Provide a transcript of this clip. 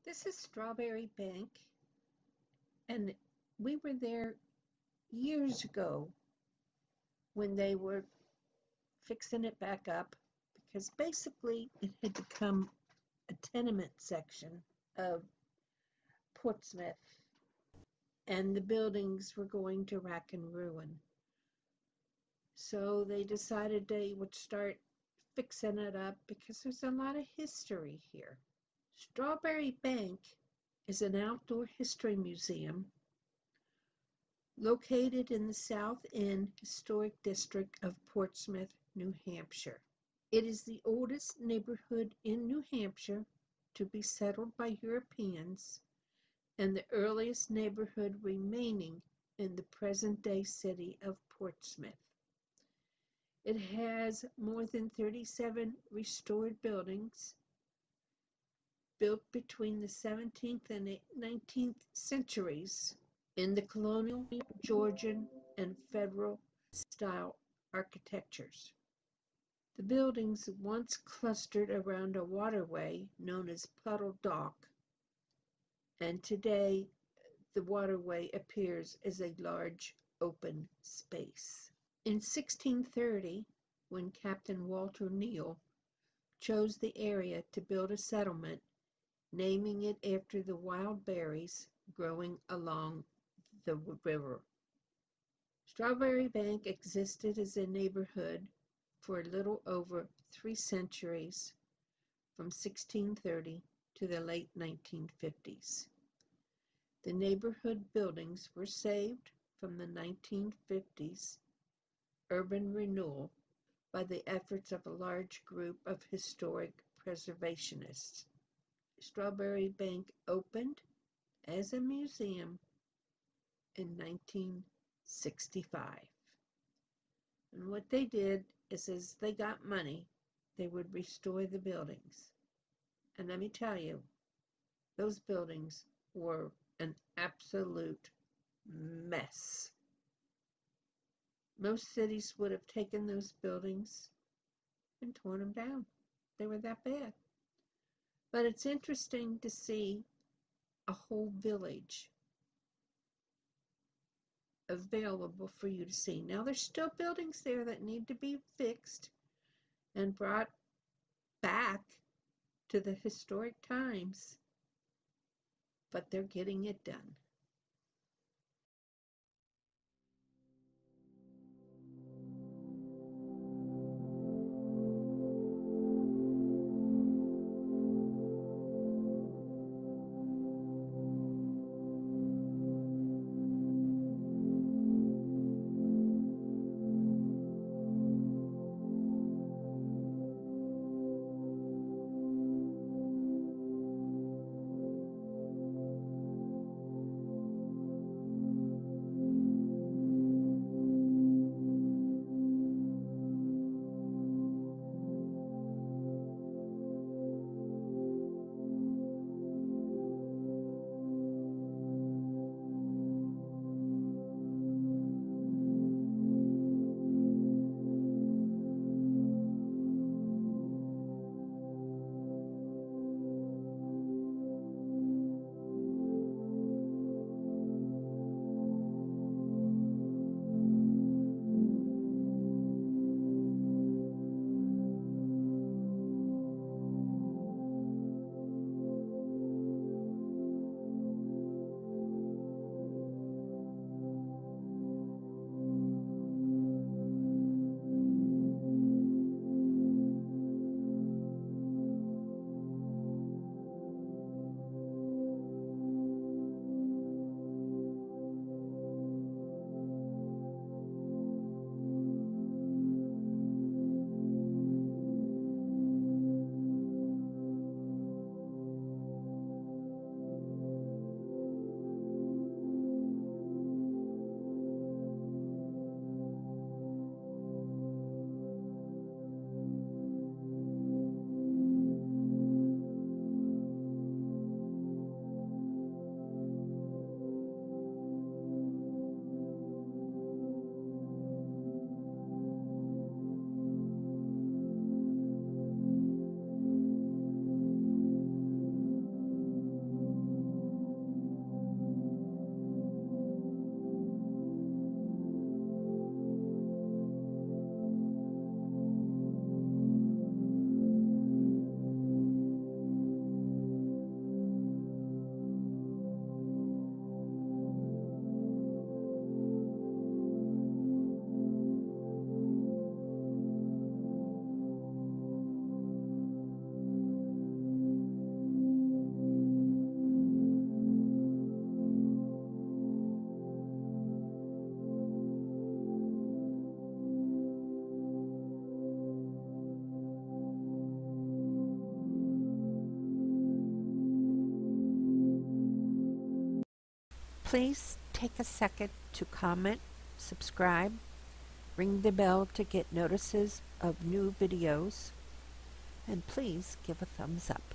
This is Strawberry Banke, and we were there years ago when they were fixing it back up because basically it had become a tenement section of Portsmouth and the buildings were going to rack and ruin. So they decided they would start fixing it up because there's a lot of history here. Strawberry Banke is an outdoor history museum located in the South End Historic District of Portsmouth, New Hampshire. It is the oldest neighborhood in New Hampshire to be settled by Europeans and the earliest neighborhood remaining in the present-day city of Portsmouth. It has more than 37 restored buildings built between the 17th and 19th centuries in the colonial, Georgian, and Federal style architectures. The buildings once clustered around a waterway known as Puddle Dock, and today the waterway appears as a large open space. In 1630, when Captain Walter Neal chose the area to build a settlement, naming it after the wild berries growing along the river. Strawberry Banke existed as a neighborhood for a little over 3 centuries, from 1630 to the late 1950s. The neighborhood buildings were saved from the 1950s urban renewal by the efforts of a large group of historic preservationists. Strawberry Banke opened as a museum in 1965. And what they did is as they got money, they would restore the buildings. And let me tell you, those buildings were an absolute mess. Most cities would have taken those buildings and torn them down. They were that bad. But it's interesting to see a whole village available for you to see. Now, there's still buildings there that need to be fixed and brought back to the historic times, but they're getting it done. Please take a second to comment, subscribe, ring the bell to get notices of new videos, and please give a thumbs up.